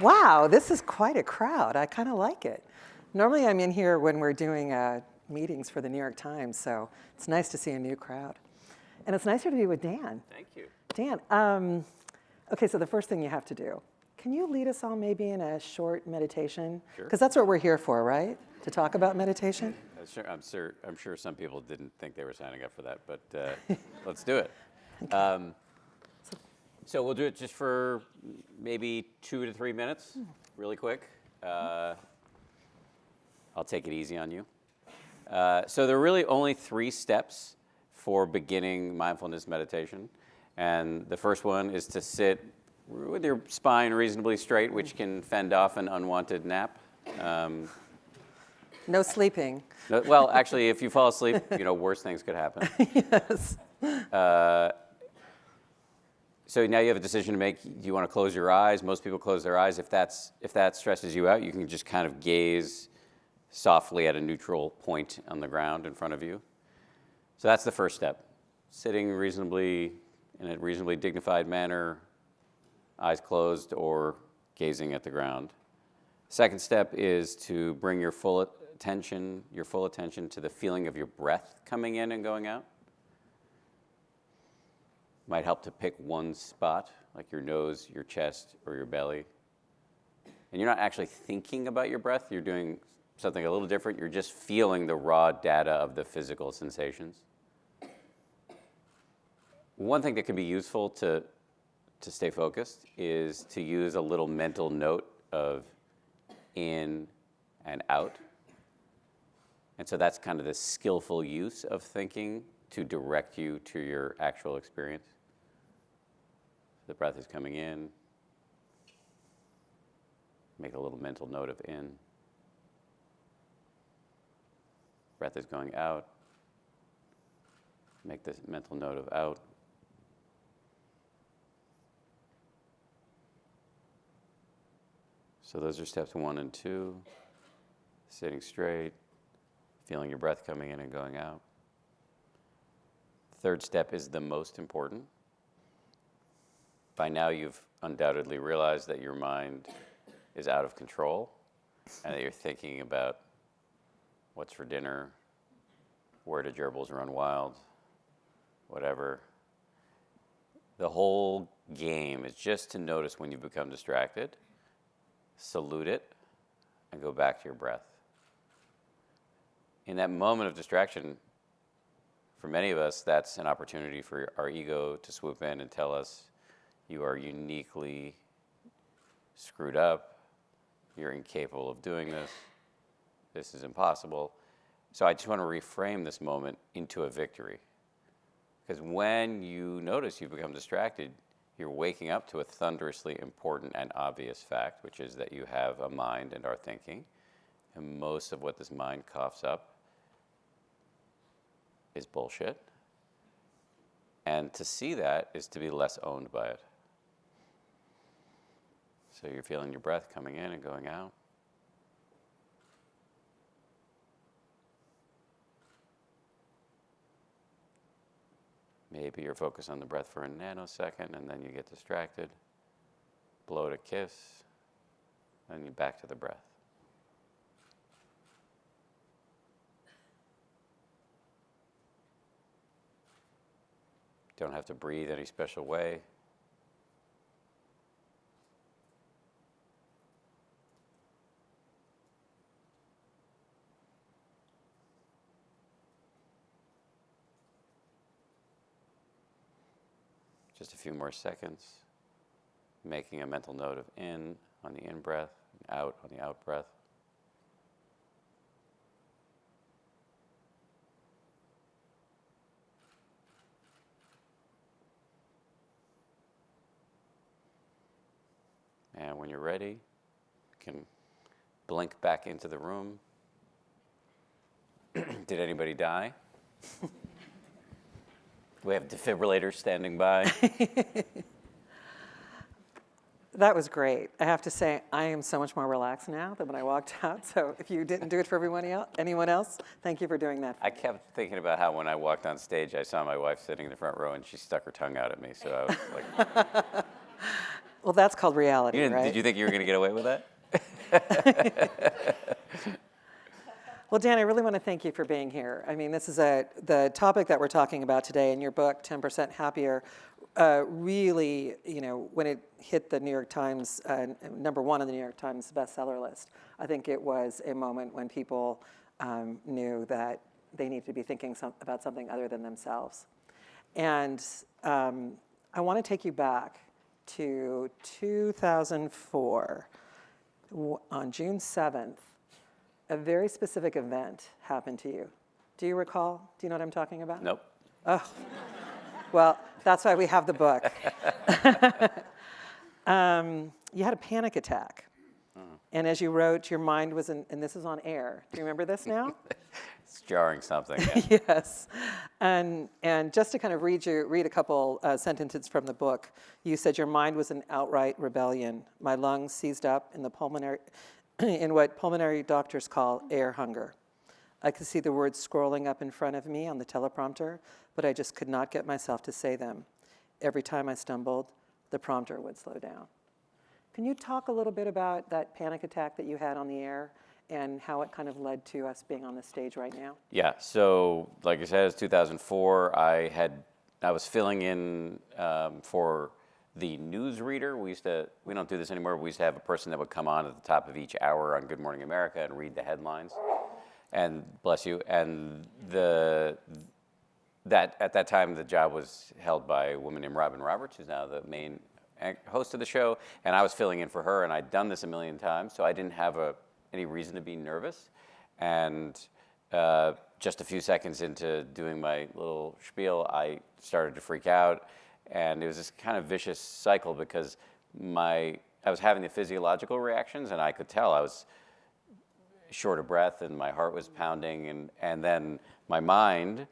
Wow, this is quite a crowd. I kind of like it. Normally I'm in here when we're doing meetings for the New York Times, so it's nice to see a new crowd. And it's nicer to be with Dan. Thank you. Dan, okay, so the first thing you have to do, can you lead us all maybe in a short meditation? Sure. Because that's what we're here for, right? To talk about meditation? Sure, I'm sure some people didn't think they were signing up for that, but let's do it. Okay. So we'll do it just for maybe 2 to 3 minutes, really quick. I'll take it easy on you. So there are really only 3 steps for beginning mindfulness meditation. And the first one is to sit with your spine reasonably straight, which can fend off an unwanted nap. No sleeping. No, well, actually, if you fall asleep, worse things could happen. Yes. So now you have a decision to make. Do you want to close your eyes? Most people close their eyes. If that stresses you out, you can just kind of gaze softly at a neutral point on the ground in front of you. So that's the first step. Sitting in a reasonably dignified manner, eyes closed or gazing at the ground. Second step is to bring your full attention to the feeling of your breath coming in and going out. Might help to pick one spot, like your nose, your chest, or your belly. And you're not actually thinking about your breath. You're doing something a little different. You're just feeling the raw data of the physical sensations. One thing that can be useful to stay focused is to use a little mental note of in and out. And so that's kind of the skillful use of thinking to direct you to your actual experience. The breath is coming in. Make a little mental note of in. Breath is going out. Make this mental note of out. So those are steps 1 and 2. Sitting straight, feeling your breath coming in and going out. Third step is the most important. By now you've undoubtedly realized that your mind is out of control and that you're thinking about what's for dinner, where do gerbils run wild, whatever. The whole game is just to notice when you become distracted, salute it, and go back to your breath. In that moment of distraction, for many of us, that's an opportunity for our ego to swoop in and tell us, you are uniquely screwed up, you're incapable of doing this, this is impossible. So I just want to reframe this moment into a victory. Because when you notice you become distracted, you're waking up to a thunderously important and obvious fact, which is that you have a mind and are thinking. And most of what this mind coughs up is bullshit. And to see that is to be less owned by it. So you're feeling your breath coming in and going out. Maybe you're focused on the breath for a nanosecond and then you get distracted. Blow it a kiss, then you're back to the breath. Don't have to breathe any special way. Just a few more seconds, making a mental note of in on the in breath, and out on the out breath. And when you're ready, you can blink back into the room. Did anybody die? We have defibrillators standing by. That was great. I have to say, I am so much more relaxed now than when I walked out. So if you didn't do it for anyone else, thank you for doing that. I kept thinking about how when I walked on stage, I saw my wife sitting in the front row and she stuck her tongue out at me. So I was like, Well, that's called reality, Did right? you think you were going to get away with that? Well, Dan, I really want to thank you for being here. I mean, this is the topic that we're talking about today in your book, 10% Happier, really, when it hit the New York Times, #1 on the New York Times bestseller list, I think it was a moment when people knew that they needed to be thinking about something other than themselves. And I want to take you back to 2004. On June 7th, a very specific event happened to you. Do you recall? Do you know what I'm talking about? Nope. Oh, well, that's why we have the book. You had a panic attack. And as you wrote, your mind was in, and this is on air. Do you remember this now? It's jarring something. Yeah. Yes. And just to kind of read a couple sentences from the book, you said your mind was in outright rebellion. My lungs seized up in what pulmonary doctors call air hunger. I could see the words scrolling up in front of me on the teleprompter, but I just could not get myself to say them. Every time I stumbled, the prompter would slow down. Can you talk a little bit about that panic attack that you had on the air and how it kind of led to us being on the stage right now? Yeah. So, like I said, it's 2004. I was filling in for the newsreader. We don't do this anymore. We used to have a person that would come on at the top of each hour on Good Morning America and read the headlines. And bless you. And at that time, the job was held by a woman named Robin Roberts, who's now the main host of the show, and I was filling in for her, and I'd done this a million times, so I didn't have any reason to be nervous. And just a few seconds into doing my little spiel, I started to freak out, and it was this kind of vicious cycle because I was having the physiological reactions, and I could tell I was short of breath, and my heart was pounding, and then my mind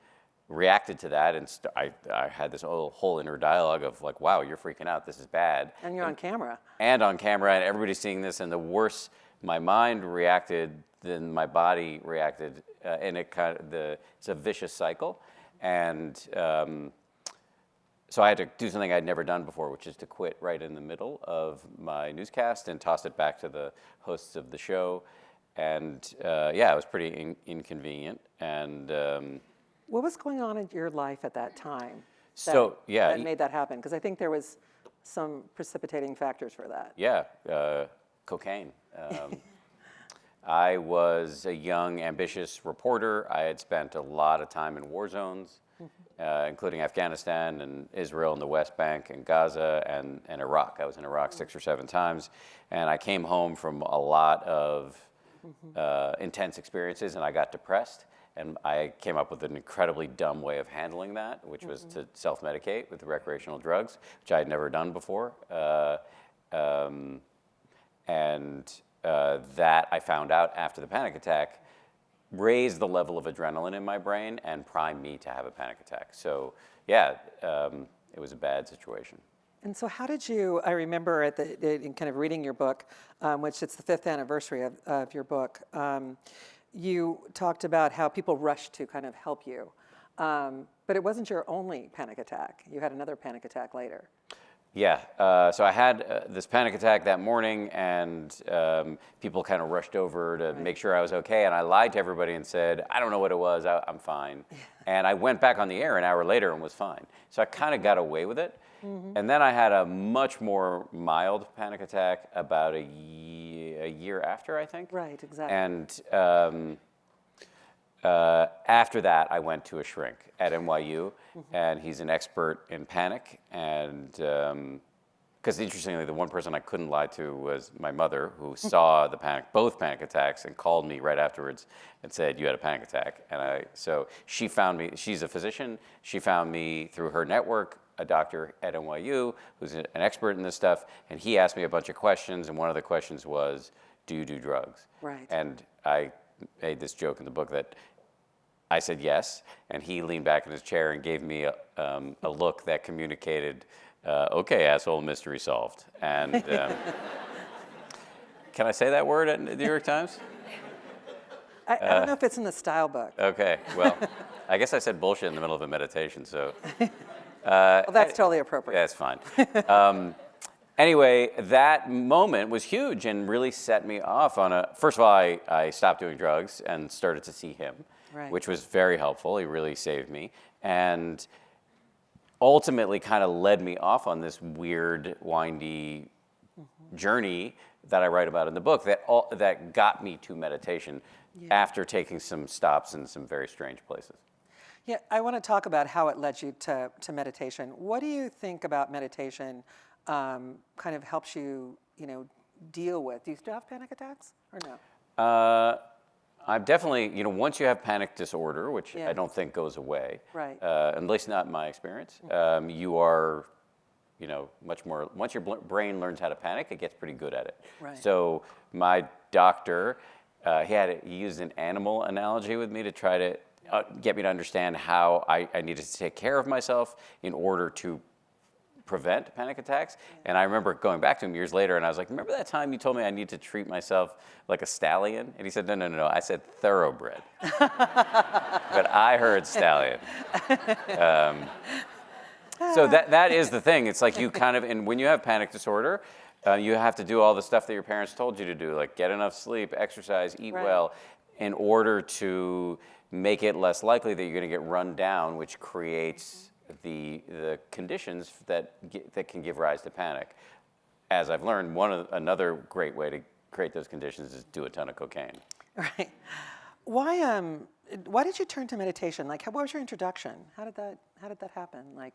reacted to that, and I had this whole inner dialogue of like, wow, you're freaking out, this is bad. And you're on camera. And on camera, and everybody's seeing this, and the worse my mind reacted than my body reacted, and it's a vicious cycle. And so I had to do something I'd never done before, which is to quit right in the middle of my newscast and toss it back to the hosts of the show. And it was pretty inconvenient. And what was going on in your life at that time that made that happen? Because I think there was some precipitating factors for that. Yeah, cocaine. I was a young, ambitious reporter. I had spent a lot of time in war zones, including Afghanistan and Israel and the West Bank and Gaza and Iraq. I was in Iraq 6 or 7 times. And I came home from a lot of intense experiences, and I got depressed. And I came up with an incredibly dumb way of handling that, which was to self-medicate with recreational drugs, which I had never done before. That I found out after the panic attack raised the level of adrenaline in my brain and primed me to have a panic attack. So, it was a bad situation. And so how did you, I remember in kind of reading your book, which it's the 5th anniversary of your book, you talked about how people rushed to kind of help you. But it wasn't your only panic attack. You had another panic attack later. Yeah, so I had this panic attack that morning, and people kind of rushed over to make sure I was okay, and I lied to everybody and said, I don't know what it was, I'm fine. And I went back on the air an hour later and was fine. So I kind of got away with it. And then I had a much more mild panic attack about a year after, I think. Right, exactly. And after that, I went to a shrink at NYU, and he's an expert in panic. And because interestingly, the one person I couldn't lie to was my mother, who saw both panic attacks, and called me right afterwards and said, "You had a panic attack." And so she found me. She's a physician. She found me through her network, a doctor at NYU who's an expert in this stuff, and he asked me a bunch of questions, and one of the questions was, "Do you do drugs?" Right. And I made this joke in the book that I said yes, and he leaned back in his chair and gave me a look that communicated, "Okay, asshole, mystery solved." And can I say that word at the New York Times? I don't know if it's in the style book. Okay, well, I guess I said bullshit in the middle of a meditation, so. Well, that's totally appropriate. That's fine. Anyway, that moment was huge and really set me off on a. First of all, I stopped doing drugs and started to see him, Right. which was very helpful. He really saved me, and ultimately kind of led me off on this weird, windy journey that I write about in the book that got me to meditation after taking some stops in some very strange places. Yeah, I want to talk about how it led you to meditation. What do you think about meditation kind of helps you, deal with? Do you still have panic attacks or no? I'm definitely, once you have panic disorder, which Yeah. I don't think goes away, Right. at least not in my experience, you are, much more, once your brain learns how to panic, it gets pretty good at it. Right. So my doctor, he used an animal analogy with me to try to get me to understand how I needed to take care of myself in order to prevent panic attacks. And I remember going back to him years later, and I was like, remember that time you told me I need to treat myself like a stallion? And he said, no, I said thoroughbred. But I heard stallion. So that is the thing. It's like you kind of, and when you have panic disorder, you have to do all the stuff that your parents told you to do, like get enough sleep, exercise, eat Right. well, in order to make it less likely that you're going to get run down, which creates the conditions that can give rise to panic. As I've learned, another great way to create those conditions is do a ton of cocaine. Right. Why did you turn to meditation? Like, what was your introduction? How did that happen? Like,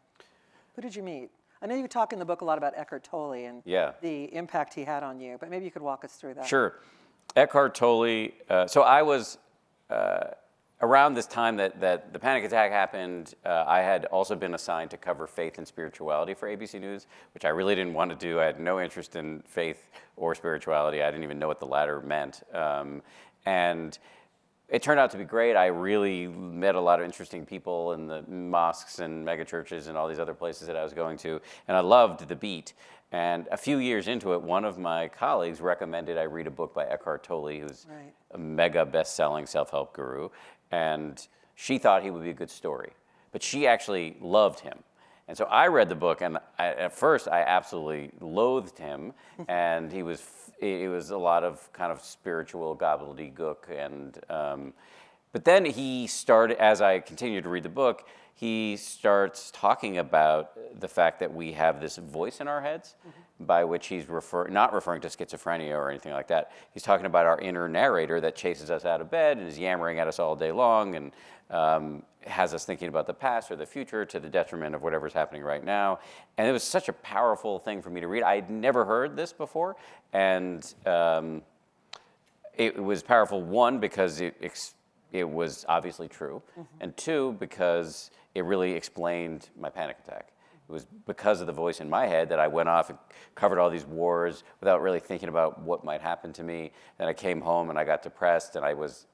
who did you meet? I know you talk in the book a lot about Eckhart Tolle and the impact he had on you, but maybe you could walk us through that. Sure. Eckhart Tolle. So I was around this time that the panic attack happened. I had also been assigned to cover faith and spirituality for ABC News, which I really didn't want to do. I had no interest in faith or spirituality. I didn't even know what the latter meant. And it turned out to be great. I really met a lot of interesting people in the mosques and megachurches and all these other places that I was going to, and I loved the beat. And a few years into it, one of my colleagues recommended I read a book by Eckhart Tolle, who's a mega best-selling self-help guru, and she thought he would be a good story. But she actually loved him. And so I read the book, and at first I absolutely loathed him, and it was a lot of kind of spiritual gobbledygook. And but then he started, as I continued to read the book, he starts talking about the fact that we have this voice in our heads, by which he's not referring to schizophrenia or anything like that. He's talking about our inner narrator that chases us out of bed and is yammering at us all day long and has us thinking about the past or the future to the detriment of whatever's happening right now. And it was such a powerful thing for me to read. I had never heard this before, and it was powerful, one, because it was obviously true, and two, because it really explained my panic attack. It was because of the voice in my head that I went off and covered all these wars without really thinking about what might happen to me. Then I came home and I got depressed and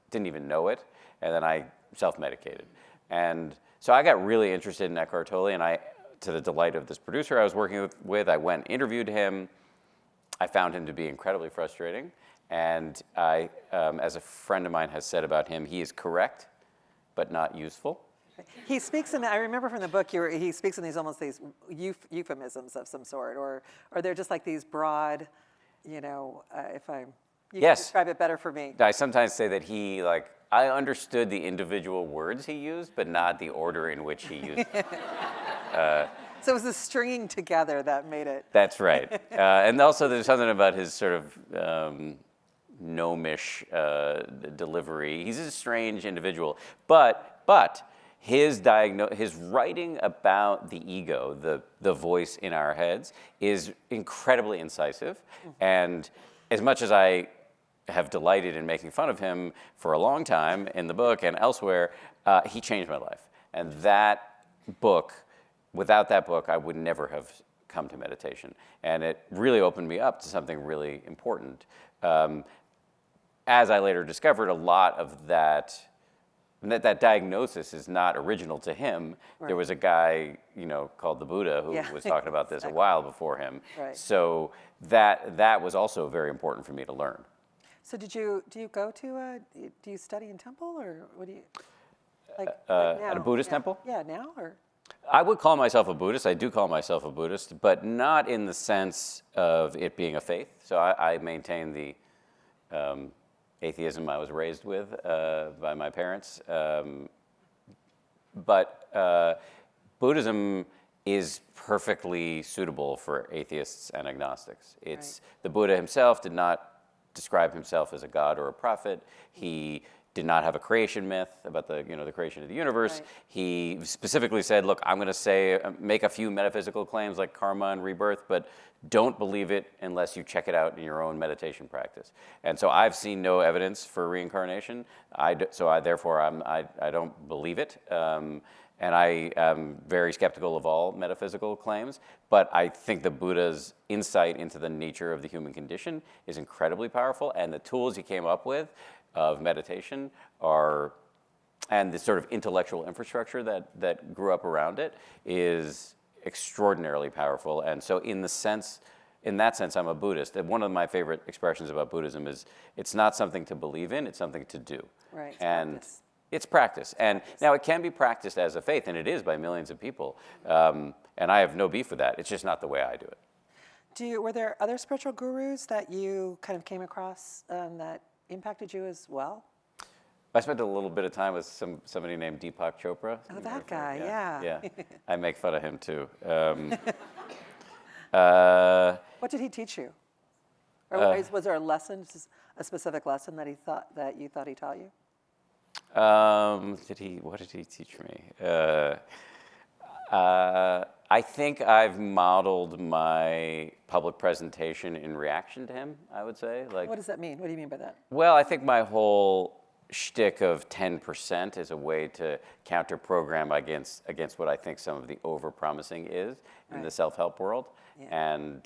didn't even know it, and then I self-medicated. And so I got really interested in Eckhart Tolle, and to the delight of this producer I was working with, I went and interviewed him. I found him to be incredibly frustrating. And as a friend of mine has said about him, he is correct, but not useful. He speaks I remember from the book, he speaks in these euphemisms of some sort, or they're just like these broad, you can describe it better for me. I sometimes say that I understood the individual words he used, but not the order in which he used them. So it was the stringing together that made it. That's right. And also there's something about his sort of gnomish delivery. He's a strange individual. But his writing about the ego, the voice in our heads, is incredibly incisive. And as much as I have delighted in making fun of him for a long time in the book and elsewhere, he changed my life. And without that book, I would never have come to meditation. And it really opened me up to something really important. As I later discovered, a lot of that diagnosis is not original to him. Right. There was a guy, called the Buddha who was talking about this a while before him. Right. So that was also very important for me to learn. So do you go to do you study in temple, or what do you like at a Buddhist temple? Yeah, now or I would call myself a Buddhist. I do call myself a Buddhist, but not in the sense of it being a faith. So I maintain the atheism I was raised with by my parents. But Buddhism is perfectly suitable for atheists and agnostics. It's the Buddha himself did not describe himself as a god or a prophet. He did not have a creation myth about the creation of the universe. Right. He specifically said, look, I'm going to make a few metaphysical claims like karma and rebirth, but don't believe it unless you check it out in your own meditation practice. And so I've seen no evidence for reincarnation. Therefore I don't believe it. And I am very skeptical of all metaphysical claims, but I think the Buddha's insight into the nature of the human condition is incredibly powerful, and the tools he came up with of meditation and the sort of intellectual infrastructure that grew up around it is extraordinarily powerful. And so in that sense, I'm a Buddhist. And one of my favorite expressions about Buddhism is it's not something to believe in, it's something to do. Right. And it's practice. And now it can be practiced as a faith, and it is by millions of people. And I have no beef with that. It's just not the way I do it. Were there other spiritual gurus that you kind of came across that impacted you as well? I spent a little bit of time with somebody named Deepak Chopra. Oh, that guy, Yeah. I make fun of him too. What did he teach you? Or was there a lesson, a specific lesson that you thought he taught you? What did he teach me? I think I've modeled my public presentation in reaction to him, I would say. What does that mean? What do you mean by that? Well, I think my whole shtick of 10% is a way to counter-program against what I think some of the over-promising is in the self-help world. Yeah. And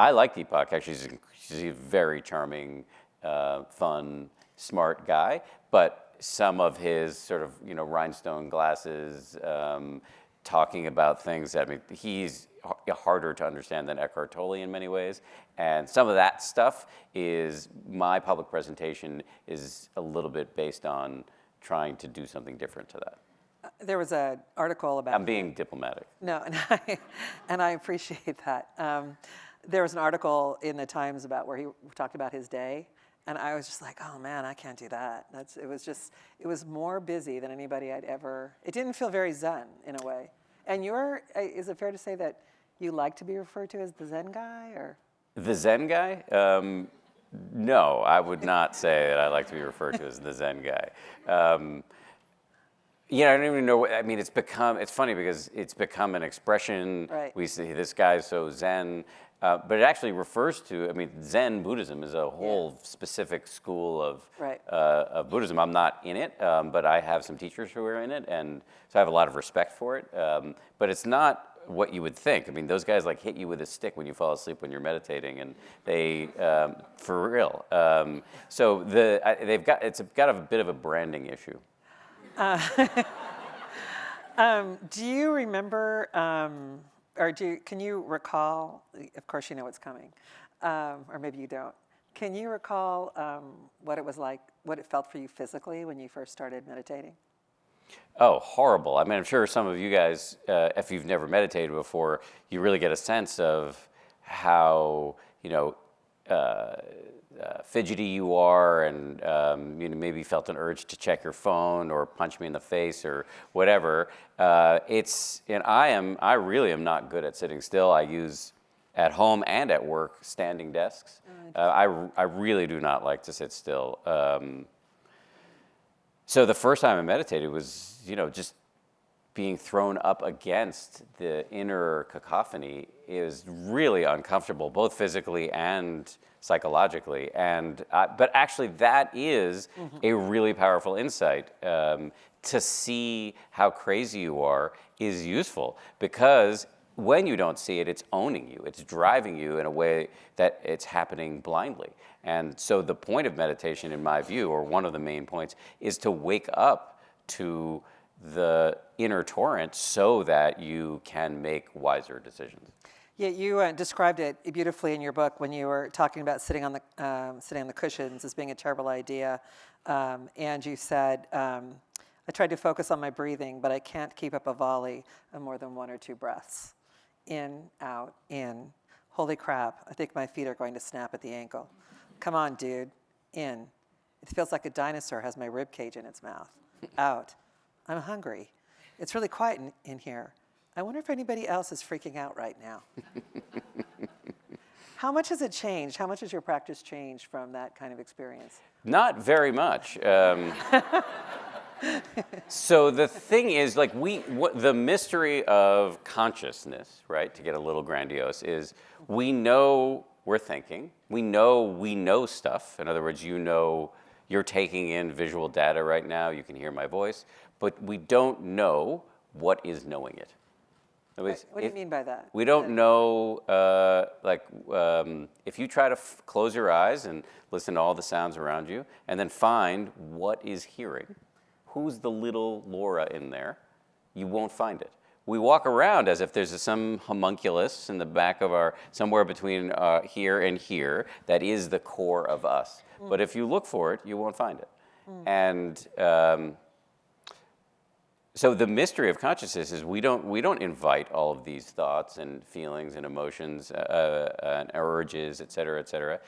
I like Deepak. Actually, he's a very charming, fun, smart guy. But some of his sort of rhinestone glasses, talking about things that he's harder to understand than Eckhart Tolle in many ways. And some of that stuff is, my public presentation is a little bit based on trying to do something different to that. There was an article about... I'm being diplomatic. No, and I appreciate that. There was an article in the Times about where he talked about his day, and I was just like, oh man, I can't do that. It was more busy than anybody I'd ever... It didn't feel very Zen in a way. And is it fair to say that you like to be referred to as the Zen guy, or? The Zen guy? No, I would not say that I like to be referred to as the Zen guy. I don't even know. It's funny because it's become an expression. Right. We say this guy's so Zen, but it actually refers to. Zen Buddhism is a whole specific school of Buddhism. I'm not in it, but I have some teachers who are in it, and so I have a lot of respect for it. But it's not what you would think. Those guys hit you with a stick when you fall asleep when you're meditating, and they, for real. So it's got a bit of a branding issue. Do you remember, can you recall, of course you know what's coming, or maybe you don't. Can you recall what it was like, what it felt for you physically when you first started meditating? Oh, horrible. I'm sure some of you guys, if you've never meditated before, you really get a sense of how, fidgety you are, and maybe felt an urge to check your phone or punch me in the face or whatever. I really am not good at sitting still. I use at home and at work standing desks. I really do not like to sit still. So the first time I meditated was, just being thrown up against the inner cacophony is really uncomfortable, both physically and psychologically. But actually, that is a really powerful insight. To see how crazy you are is useful, because when you don't see it, it's owning you. It's driving you in a way that it's happening blindly. And so the point of meditation, in my view, or one of the main points, is to wake up to the inner torrent so that you can make wiser decisions. Yeah, you described it beautifully in your book when you were talking about sitting on the cushions as being a terrible idea, and you said, I I tried to focus on my breathing, but I can't keep up a volley of more than 1 or 2 breaths. In, out, in. Holy crap, I think my feet are going to snap at the ankle. Come on, dude. In. It feels like a dinosaur has my rib cage in its mouth. Out. I'm hungry. It's really quiet in here. I wonder if anybody else is freaking out right now. How much has it changed? How much has your practice changed from that kind of experience? Not very much. So the thing is, like, the mystery of consciousness, right, to get a little grandiose, is we know we're thinking. We know stuff. In other words, you're taking in visual data right now. You can hear my voice. But we don't know what is knowing it. What do you mean by that? We don't know, if you try to close your eyes and listen to all the sounds around you, and then find what is hearing, who's the little Laura in there, you won't find it. We walk around as if there's some homunculus in the back of somewhere between here and here, that is the core of us. But if you look for it, you won't find it. And so the mystery of consciousness is we don't invite all of these thoughts and feelings and emotions and urges, et cetera, et cetera.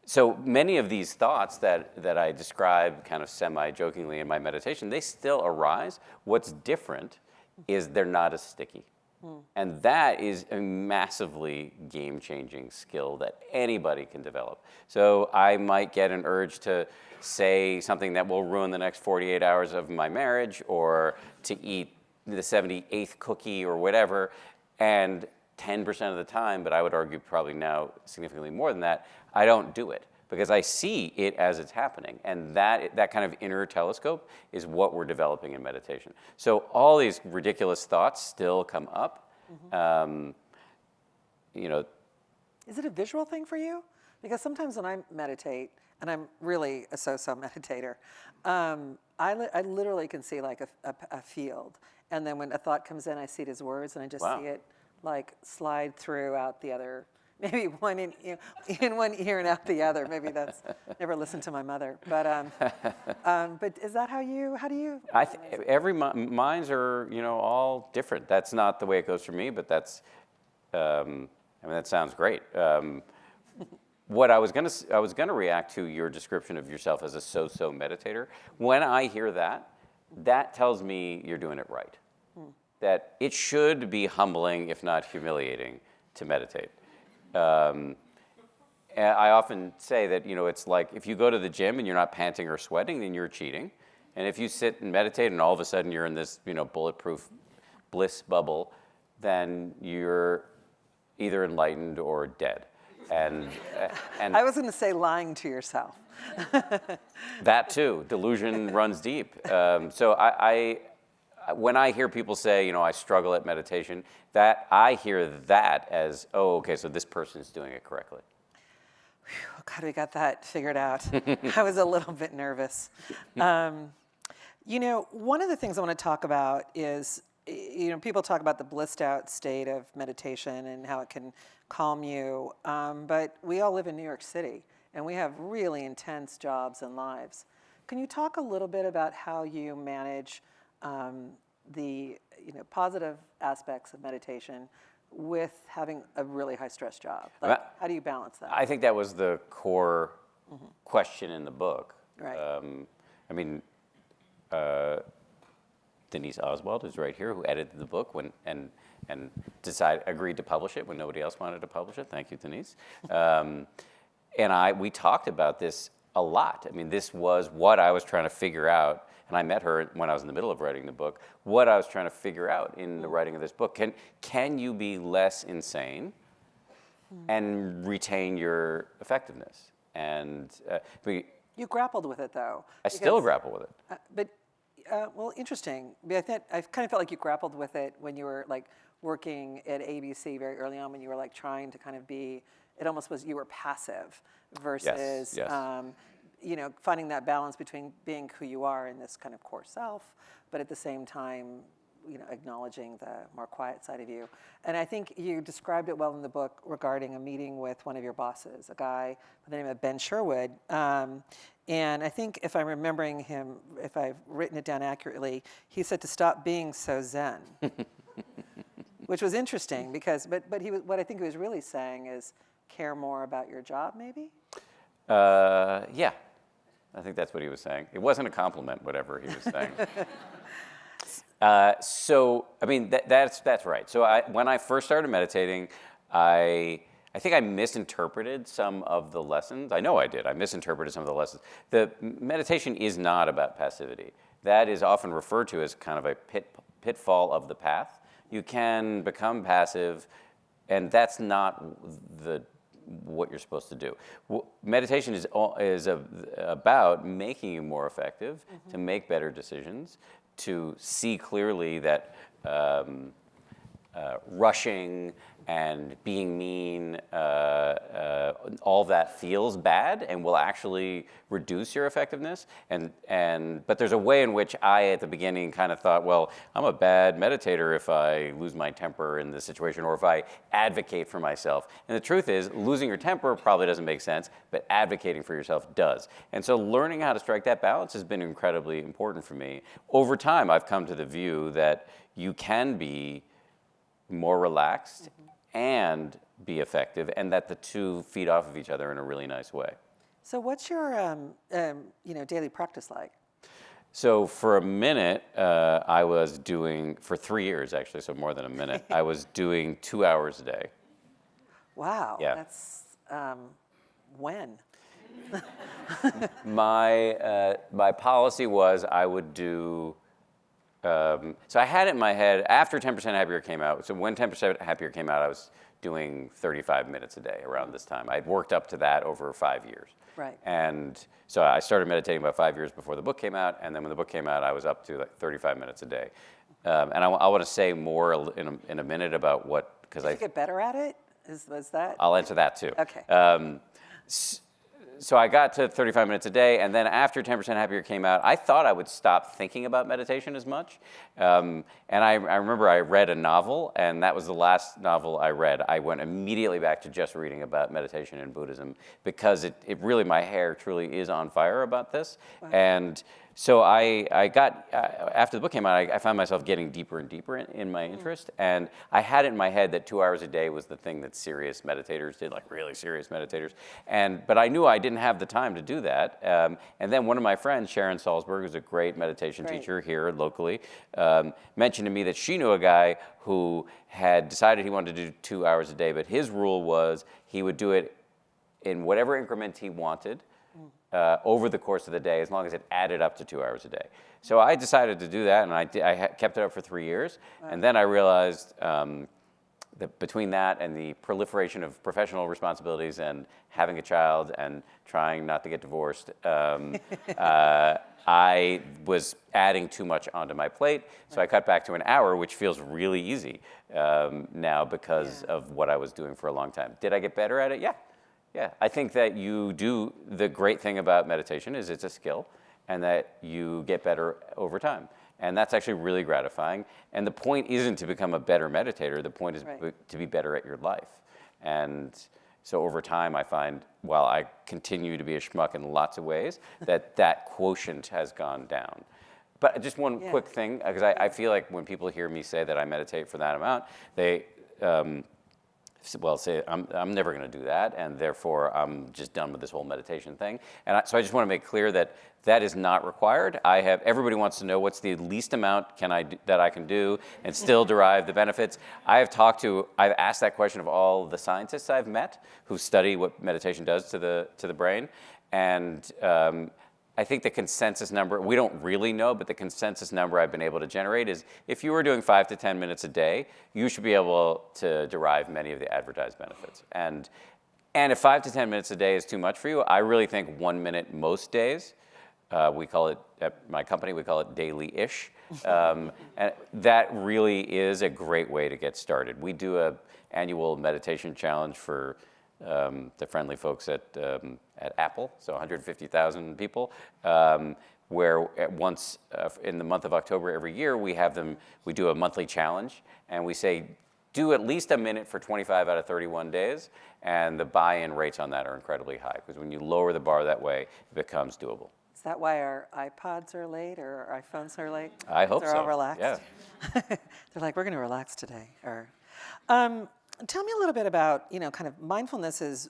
So many of these thoughts that I describe kind of semi-jokingly in my meditation, they still arise. What's different is they're not as sticky. And that is a massively game-changing skill that anybody can develop. So I might get an urge to say something that will ruin the next 48 hours of my marriage, or to eat the 78th cookie or whatever, and 10% of the time, but I would argue probably now significantly more than that, I don't do it because I see it as it's happening. And that kind of inner telescope is what we're developing in meditation. So all these ridiculous thoughts still come up. Is it a visual thing for you? Because sometimes when I meditate, and I'm really a so-so meditator, I literally can see like a field. And then when a thought comes in, I see it as words, and I just see it like slide through out the other, maybe one in one ear and out the other. Maybe that's, never listened to my mother. But is that how do you? Every minds are, all different. That's not the way it goes for me, but that's, that sounds great. What I was gonna react to your description of yourself as a so-so meditator. When I hear that, that tells me you're doing it right. That it should be humbling, if not humiliating, to meditate. And I often say that, it's like if you go to the gym and you're not panting or sweating, then you're cheating. And if you sit and meditate and all of a sudden you're in this, bulletproof bliss bubble, then you're either enlightened or dead. And I was going to say lying to yourself. That too, delusion runs deep. So when I hear people say, I struggle at meditation, that I hear that as, oh, okay, so this person is doing it correctly. Oh God, we got that figured out. I was a little bit nervous. One of the things I want to talk about is, people talk about the blissed out state of meditation and how it can calm you, but we all live in New York City, and we have really intense jobs and lives. Can you talk a little bit about how you manage the positive aspects of meditation with having a really high stress job? How do you balance that? I think that was the core question in the book. Right. Denise Oswald is right here, who edited the book and agreed to publish it when nobody else wanted to publish it. Thank you, Denise. We talked about this a lot. This was what I was trying to figure out. And I met her when I was in the middle of writing the book, what I was trying to figure out in the writing of this book. Can you be less insane and retain your effectiveness? And you grappled with it, though. I still grapple with it. Well, interesting. I kind of felt like you grappled with it when you were like working at ABC very early on, when you were like trying to kind of be, it almost was you were passive versus, yes. Finding that balance between being who you are in this kind of core self, but at the same time acknowledging the more quiet side of you. And I think you described it well in the book regarding a meeting with one of your bosses, a guy by the name of Ben Sherwood. And I think if I'm remembering him, if I've written it down accurately, he said to stop being so Zen, which was interesting because, but what I think he was really saying is care more about your job, maybe? Yeah, I think that's what he was saying. It wasn't a compliment, whatever he was saying. So, I mean, that's right. So when I first started meditating, I think I misinterpreted some of the lessons. I know I did. I misinterpreted some of the lessons. The meditation is not about passivity. That is often referred to as kind of a pitfall of the path. You can become passive, and that's not what you're supposed to do. Meditation is about making you more effective, to make better decisions, to see clearly that rushing and being mean, all that feels bad and will actually reduce your effectiveness. But there's a way in which I, at the beginning, kind of thought, well, I'm a bad meditator if I lose my temper in this situation or if I advocate for myself. And the truth is, losing your temper probably doesn't make sense, but advocating for yourself does. And so learning how to strike that balance has been incredibly important for me. Over time, I've come to the view that you can be more relaxed and be effective, and that the two feed off of each other in a really nice way. So what's your daily practice like? So for a minute, I was doing, for 3 years actually, so more than a minute, I was doing 2 hours a day. Wow, Yeah. that's, when? My policy was I would do, so I had it in my head after 10% Happier came out. So when 10% Happier came out, I was doing 35 minutes a day around this time. I'd worked up to that over 5 years. Right. And so I started meditating about 5 years before the book came out. And then when the book came out, I was up to like 35 minutes a day. And I want to say more in a minute about what, because Did you get better at it? Was that? I'll answer that too. Okay. So I got to 35 minutes a day, and then after 10% Happier came out, I thought I would stop thinking about meditation as much. And I remember I read a novel, and that was the last novel I read. I went immediately back to just reading about meditation and Buddhism because it really, my hair truly is on fire about this. Wow. And so I got, after the book came out, I found myself getting deeper and deeper in my interest. And I had it in my head that 2 hours a day was the thing that serious meditators did, like really serious meditators. But I knew I didn't have the time to do that. And then one of my friends, Sharon Salzberg, who's a great meditation teacher here locally, mentioned to me that she knew a guy who had decided he wanted to do 2 hours a day, but his rule was he would do it in whatever increment he wanted. Over the course of the day, as long as it added up to 2 hours a day. So I decided to do that, and I kept it up for 3 years. Wow. And then I realized that between that and the proliferation of professional responsibilities and having a child and trying not to get divorced, I was adding too much onto my plate. So I cut back to an hour, which feels really easy now because of what I was doing for a long time. Did I get better at it? Yeah. Yeah, I think that the great thing about meditation is it's a skill and that you get better over time. And that's actually really gratifying. And the point isn't to become a better meditator, the point is to be better at your life. And so over time I find, while I continue to be a schmuck in lots of ways, that quotient has gone down. But just one quick thing, because I feel like when people hear me say that I meditate for that amount, they say, I'm never going to do that, and therefore I'm just done with this whole meditation thing. And so I just want to make clear that that is not required. Everybody wants to know what's the least amount that I can do and still derive the benefits. I've asked that question of all the scientists I've met who study what meditation does to the brain, and I think the consensus number, we don't really know, but the consensus number I've been able to generate is if you were doing 5 to 10 minutes a day, you should be able to derive many of the advertised benefits. And if 5 to 10 minutes a day is too much for you, I really think 1 minute most days. We call it, at my company, we call it daily-ish. And that really is a great way to get started. We do an annual meditation challenge for the friendly folks at Apple, so 150,000 people, where at once in the month of October every year, we do a monthly challenge, and we say, do at least a minute for 25 out of 31 days, and the buy-in rates on that are incredibly high, because when you lower the bar that way, it becomes doable. Is that why our iPods are late or our iPhones are late? I hope so. They're all relaxed? Yeah. They're like, we're going to relax today. Or, tell me a little bit about, kind of mindfulness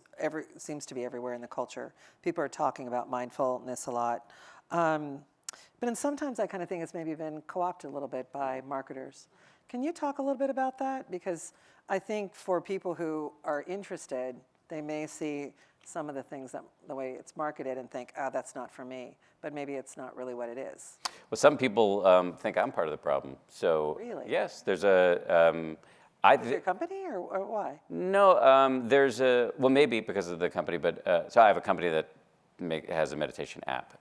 seems to be everywhere in the culture. People are talking about mindfulness a lot. But sometimes I kind of think it's maybe been co-opted a little bit by marketers. Can you talk a little bit about that? Because I think for people who are interested, they may see some of the things the way it's marketed and think, that's not for me. But maybe it's not really what it is. Well, some people think I'm part of the problem. So really? Yes, there's a. Is it a company or why? No, well, maybe because of the company, but so I have a company that has a meditation app.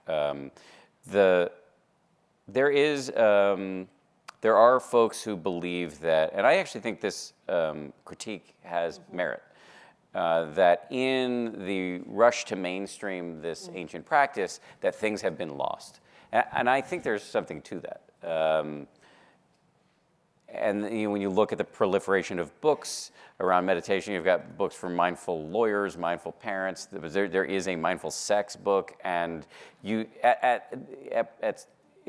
There are folks who believe that, and I actually think this critique has merit, that in the rush to mainstream this ancient practice, that things have been lost. And I think there's something to that. And when you look at the proliferation of books around meditation, you've got books for mindful lawyers, mindful parents. There is a mindful sex book, and it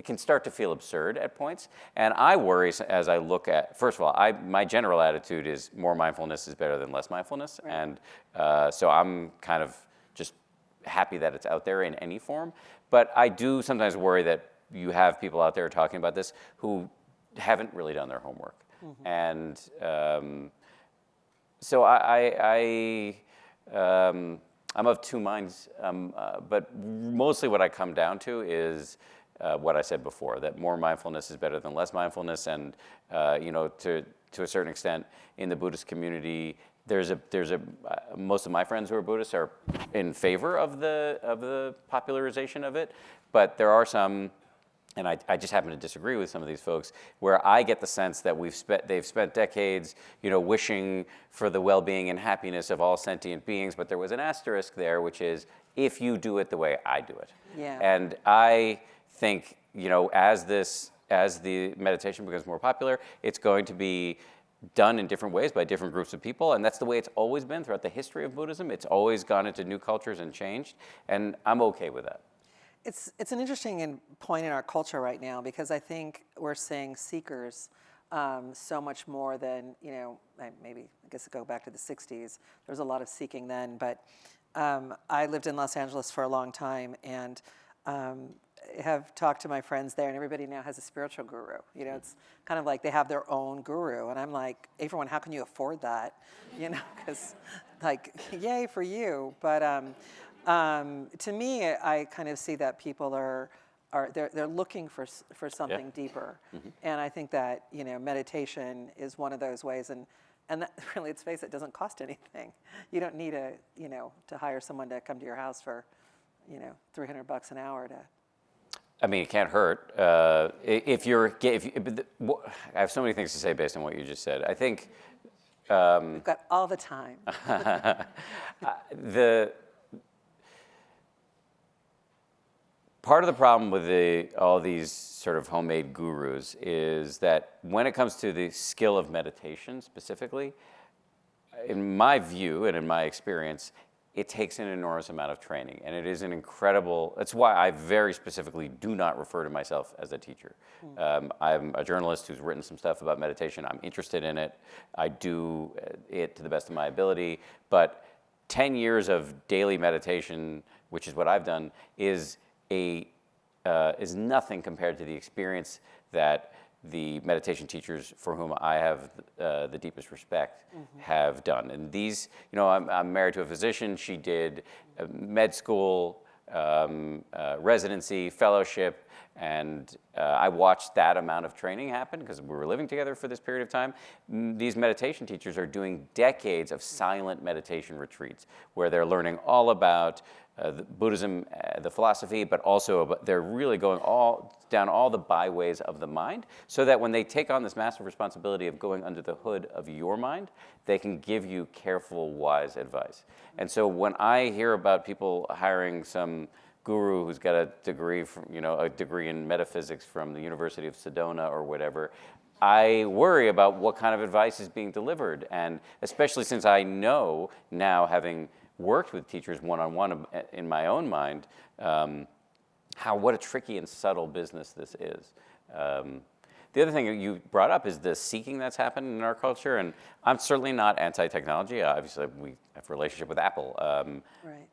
can start to feel absurd at points. And I worry as I look at, first of all, my general attitude is more mindfulness is better than less mindfulness. Right. And so I'm kind of just happy that it's out there in any form. But I do sometimes worry that you have people out there talking about this who haven't really done their homework. Mm-hmm. And so I'm of two minds. But mostly what I come down to is what I said before, that more mindfulness is better than less mindfulness. And to a certain extent, in the Buddhist community, most of my friends who are Buddhists are in favor of the popularization of it, but there are some, and I just happen to disagree with some of these folks, where I get the sense that they've spent decades, wishing for the well-being and happiness of all sentient beings, but there was an asterisk there, which is, if you do it the way I do it. Yeah. And I think, as the meditation becomes more popular, it's going to be done in different ways by different groups of people, and that's the way it's always been throughout the history of Buddhism. It's always gone into new cultures and changed, and I'm okay with that. It's an interesting point in our culture right now, because I think we're seeing seekers so much more than, maybe, I guess go back to the 60s. There was a lot of seeking then, but I lived in Los Angeles for a long time, and have talked to my friends there, and everybody now has a spiritual guru. It's kind of like they have their own guru, and I'm like, A, for one, how can you afford that? Because, yay for you. But to me, I kind of see that people they're looking for something deeper, and I think that meditation is one of those ways, and that, really, let's face it, doesn't cost anything. You don't need to hire someone to come to your house for $300 an hour to. I mean, it can't hurt. I have so many things to say based on what you just said. I think we've got all the time. Part of the problem with all these sort of homemade gurus is that when it comes to the skill of meditation specifically, in my view and in my experience, it takes an enormous amount of training, and it is an incredible. That's why I very specifically do not refer to myself as a teacher. I'm a journalist who's written some stuff about meditation. I'm interested in it. I do it to the best of my ability, but 10 years of daily meditation, which is what I've done, is nothing compared to the experience that the meditation teachers for whom I have the deepest respect have done. And these, I'm married to a physician. She did med school, residency, fellowship, and I watched that amount of training happen because we were living together for this period of time. These meditation teachers are doing decades of silent meditation retreats where they're learning all about Buddhism, the philosophy, but also they're really going down all the byways of the mind, so that when they take on this massive responsibility of going under the hood of your mind, they can give you careful, wise advice. And so when I hear about people hiring some guru who's got a degree from, a degree in metaphysics from the University of Sedona or whatever. I worry about what kind of advice is being delivered, and especially since I know now, having worked with teachers one-on-one in my own mind, what a tricky and subtle business this is. The other thing you brought up is the seeking that's happened in our culture, and I'm certainly not anti-technology. Obviously, we have a relationship with Apple. Right.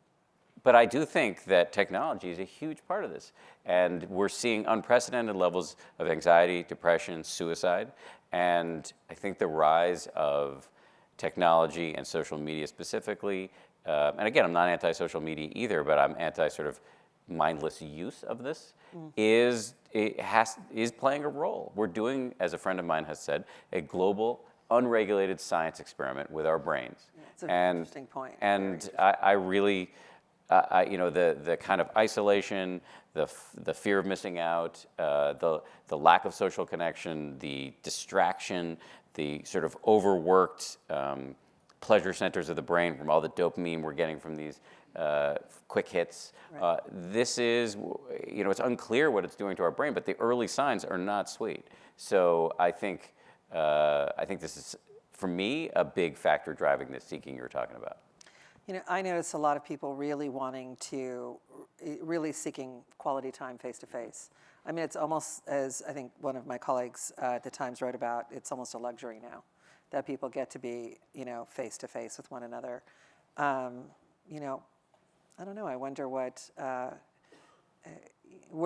But I do think that technology is a huge part of this. And we're seeing unprecedented levels of anxiety, depression, suicide. And I think the rise of technology and social media specifically, and again, I'm not anti-social media either, but I'm anti sort of mindless use of this, is playing a role. We're doing, as a friend of mine has said, a global, unregulated science experiment with our brains. Yeah, it's an interesting point. And I really... the kind of isolation, the fear of missing out, the lack of social connection, the distraction, the sort of overworked pleasure centers of the brain from all the dopamine we're getting from these quick hits. Right. This is, it's unclear what it's doing to our brain, but the early signs are not sweet. So I think this is, for me, a big factor driving this seeking you're talking about. I notice a lot of people really seeking quality time face-to-face. I mean, it's almost, as I think one of my colleagues at the Times wrote about, it's almost a luxury now that people get to be, face-to-face with one another. I don't know, I wonder where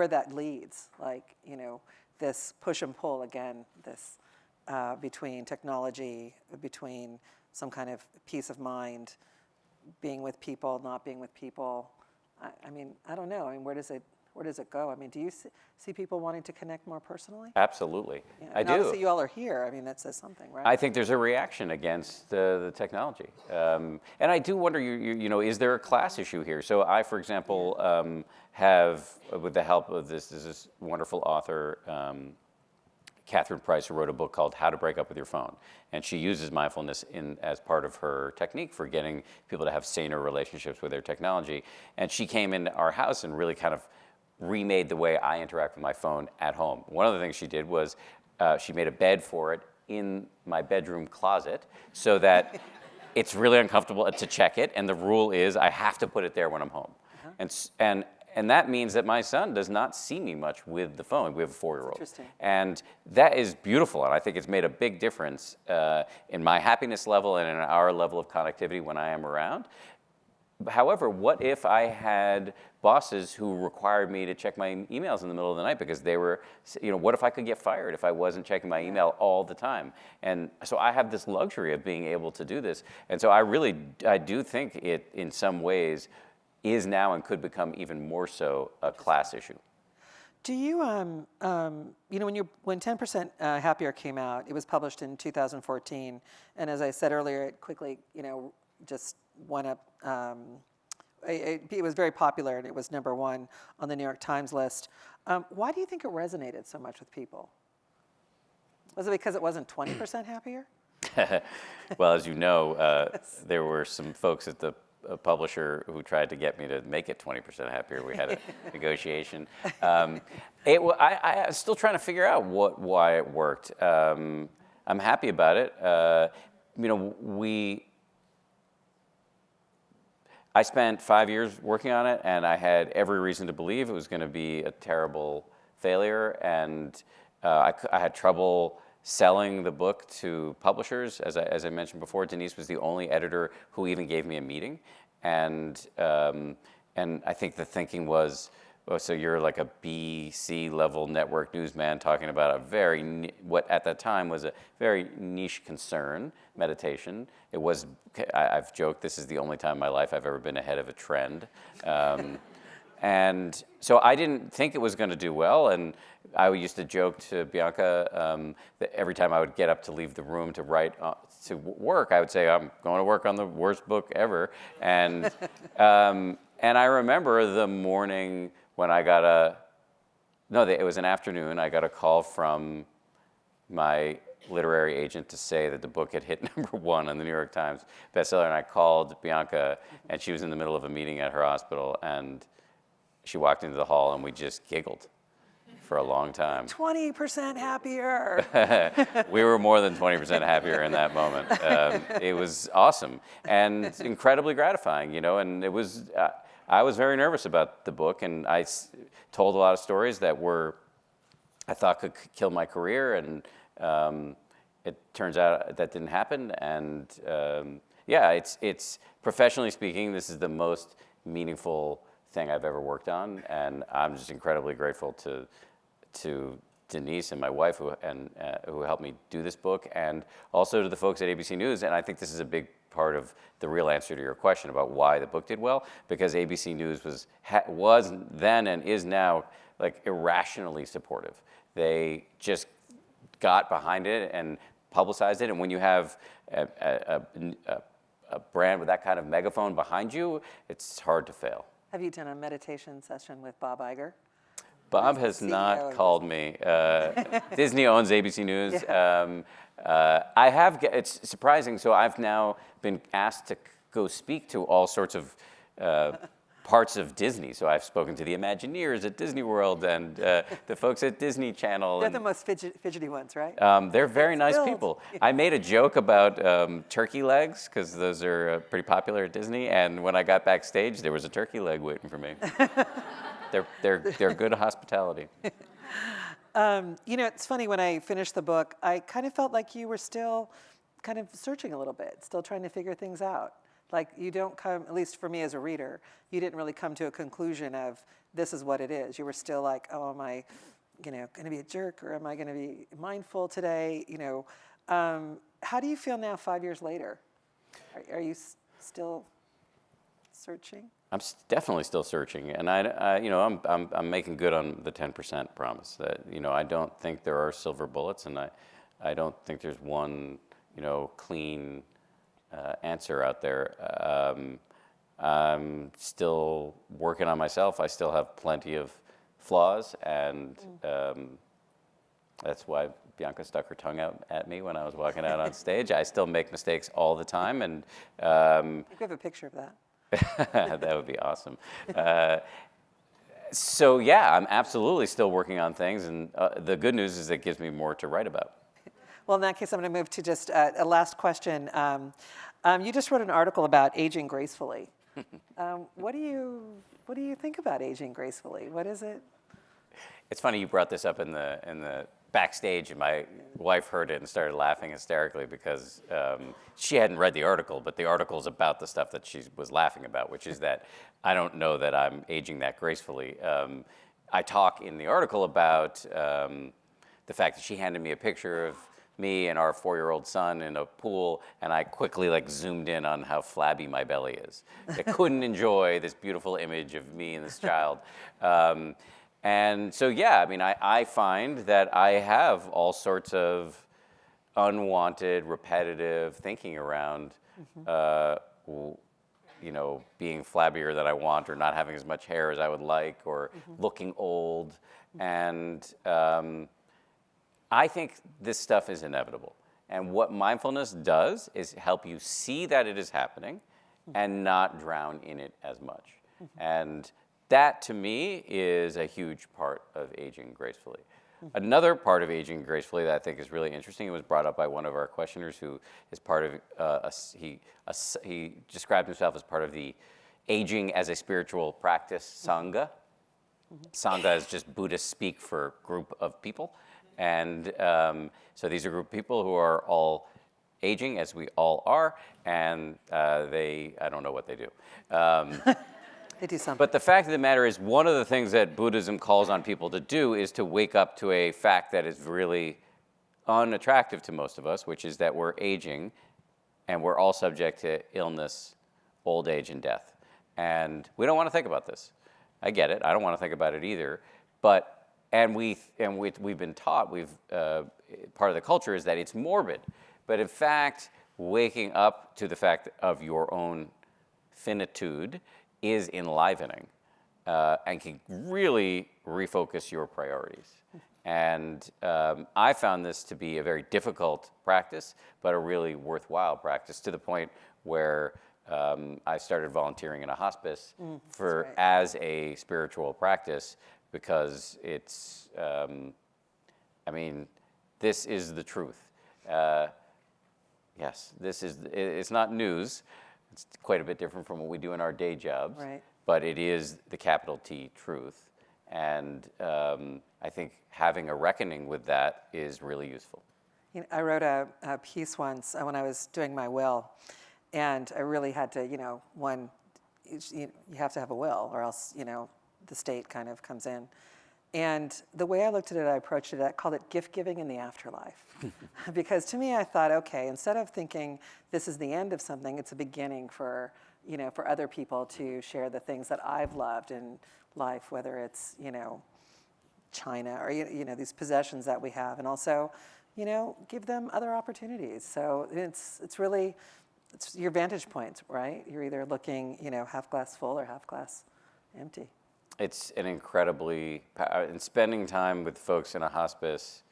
that leads. Like, this push and pull again, this between technology, between some kind of peace of mind, being with people, not being with people. I mean, I don't know. I mean, where does it go? I mean, do you see people wanting to connect more personally? Absolutely. Yeah. I do. Obviously, you all are here. I mean, that says something, right? I think there's a reaction against the technology. And I do wonder, is there a class issue here? So I, for example, have, with the help of this wonderful author, Catherine Price, who wrote a book called How to Break Up with Your Phone. And she uses mindfulness as part of her technique for getting people to have saner relationships with their technology. And she came into our house and really kind of remade the way I interact with my phone at home. One of the things she did was she made a bed for it in my bedroom closet so that it's really uncomfortable to check it. And the rule is I have to put it there when I'm home. Uh-huh. And that means that my son does not see me much with the phone. We have a 4-year-old. Interesting. And that is beautiful, and I think it's made a big difference in my happiness level and in our level of connectivity when I am around. However, what if I had bosses who required me to check my emails in the middle of the night because they were, what if I could get fired if I wasn't checking my email all the time? And so I have this luxury of being able to do this. And so I do think it, in some ways, is now and could become even more so a class issue. Do you, when 10% Happier came out, it was published in 2014, and as I said earlier, it quickly, just went up. It was very popular, and it was #1 on the New York Times list. Why do you think it resonated so much with people? Was it because it wasn't 20% happier? Well, as you know, there were some folks at the publisher who tried to get me to make it 20% happier. We had a negotiation. I'm still trying to figure out why it worked. I'm happy about it. I spent 5 years working on it, and I had every reason to believe it was going to be a terrible failure. And I had trouble selling the book to publishers. As I mentioned before, Denise was the only editor who even gave me a meeting. And I think the thinking was, oh, so you're like a B.C. level network newsman talking about what at that time was a very niche concern, meditation. It was, I've joked, this is the only time in my life I've ever been ahead of a trend. And so I didn't think it was going to do well, and I used to joke to Bianca that every time I would get up to leave the room to write to work, I would say, I'm going to work on the worst book ever. And I remember the morning when I got it was an afternoon, I got a call from my literary agent to say that the book had hit #1 on the New York Times bestseller, and I called Bianca, and she was in the middle of a meeting at her hospital, and she walked into the hall and we just giggled for a long time. 20% happier. We were more than 20% happier in that moment. It was awesome and incredibly gratifying, and it was, I was very nervous about the book, and I told a lot of stories that I thought could kill my career, and it turns out that didn't happen. And it's professionally speaking, this is the most meaningful thing I've ever worked on, and I'm just incredibly grateful to Denise and my wife who helped me do this book, and also to the folks at ABC News. And I think this is a big part of the real answer to your question about why the book did well, because ABC News was then and is now like irrationally supportive. They just got behind it and publicized it, and when you have a brand with that kind of megaphone behind you, it's hard to fail. Have you done a meditation session with Bob Iger? Bob has not called me. Disney owns ABC News. Yeah. I have. It's surprising. So I've now been asked to go speak to all sorts of parts of Disney. So I've spoken to the Imagineers at Disney World and the folks at Disney Channel. They're the most fidgety ones, right? They're very nice people. I made a joke about turkey legs, because those are pretty popular at Disney. And when I got backstage, there was a turkey leg waiting for me. They're good hospitality. It's funny, when I finished the book, I kind of felt like you were still kind of searching a little bit, still trying to figure things out. Like, you don't come, at least for me as a reader, you didn't really come to a conclusion of this is what it is. You were still like, oh, am I, going to be a jerk, or am I going to be mindful today? How do you feel now, 5 years later? Are you still searching? I'm definitely still searching, and I'm making good on the 10% promise. That I don't think there are silver bullets, and I don't think there's one clean answer out there. I'm still working on myself. I still have plenty of flaws, and that's why Bianca stuck her tongue out at me when I was walking out on stage. I still make mistakes all the time, and I think we have a picture of that. That would be awesome. So yeah, I'm absolutely still working on things, and the good news is it gives me more to write about. Well, in that case, I'm going to move to just a last question. You just wrote an article about aging gracefully. What do you think about aging gracefully? What is it? It's funny you brought this up in the backstage, and my wife heard it and started laughing hysterically because she hadn't read the article, but the article is about the stuff that she was laughing about, which is that I don't know that I'm aging that gracefully. I talk in the article about the fact that she handed me a picture of me and our 4-year-old son in a pool, and I quickly zoomed in on how flabby my belly is. I couldn't enjoy this beautiful image of me and this child. And so, yeah, I find that I have all sorts of unwanted, repetitive thinking around, being flabbier than I want, or not having as much hair as I would like, or looking old. And I think this stuff is inevitable. And what mindfulness does is help you see that it is happening and not drown in it as much. And that, to me, is a huge part of aging gracefully. Another part of aging gracefully that I think is really interesting, it was brought up by one of our questioners who is part of, he described himself as part of the aging as a spiritual practice, Sangha. Sangha is just Buddhist speak for group of people. And so these are a group of people who are all aging, as we all are, and I don't know what they do. They do something. But the fact of the matter is, one of the things that Buddhism calls on people to do is to wake up to a fact that is really unattractive to most of us, which is that we're aging, and we're all subject to illness, old age, and death. And we don't want to think about this. I get it. I don't want to think about it either. But we've been taught, part of the culture is that it's morbid. But in fact, waking up to the fact of your own finitude is enlivening and can really refocus your priorities. And I found this to be a very difficult practice, but a really worthwhile practice, to the point where I started volunteering in a hospice right. as a spiritual practice because it's, this is the truth. Yes, it's not news. It's quite a bit different from what we do in our day jobs. Right. But it is the capital T truth. And I think having a reckoning with that is really useful. I wrote a piece once when I was doing my will, and I really had to, you have to have a will, or else, the state kind of comes in. And the way I looked at it, I approached it, I called it gift giving in the afterlife. Because to me, I thought, okay, instead of thinking this is the end of something, it's a beginning for other people to share the things that I've loved in life, whether it's, China or, these possessions that we have, and also, give them other opportunities. So it's really, it's your vantage point, right? You're either looking, half glass full or half glass empty. It's an incredibly, and spending time with folks in a hospice,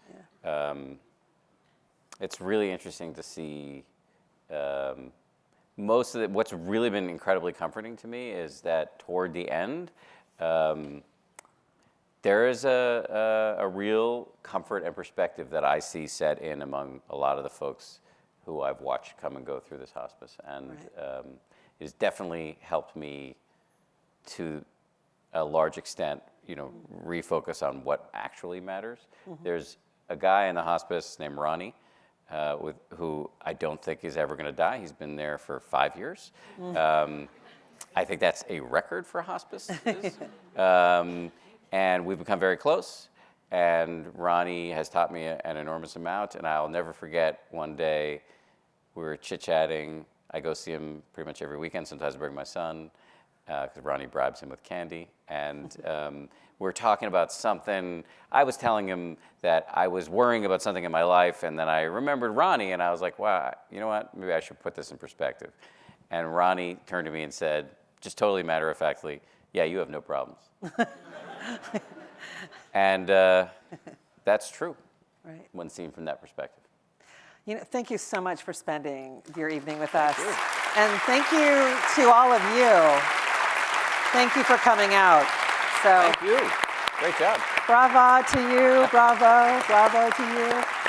it's really interesting to see. Most of what's really been incredibly comforting to me is that toward the end, there is a real comfort and perspective that I see set in among a lot of the folks who I've watched come and go through this hospice, and it's definitely helped me to a large extent, refocus on what actually matters. There's a guy in the hospice named Ronnie, who I don't think is ever going to die. He's been there for 5 years. I think that's a record for hospices. And we've become very close. And Ronnie has taught me an enormous amount. And I'll never forget one day we were chit-chatting. I go see him pretty much every weekend. Sometimes I bring my son, because Ronnie bribes him with candy. And we're talking about something. I was telling him that I was worrying about something in my life, and then I remembered Ronnie, and I was like, wow, you know what? Maybe I should put this in perspective. And Ronnie turned to me and said, just totally matter-of-factly, yeah, you have no problems. And that's true, right, when seen from that perspective. Thank you so much for spending your evening with us. And thank you to all of you. Thank you for coming out. So, thank you. Great job. Bravo to you. Bravo. Bravo to you.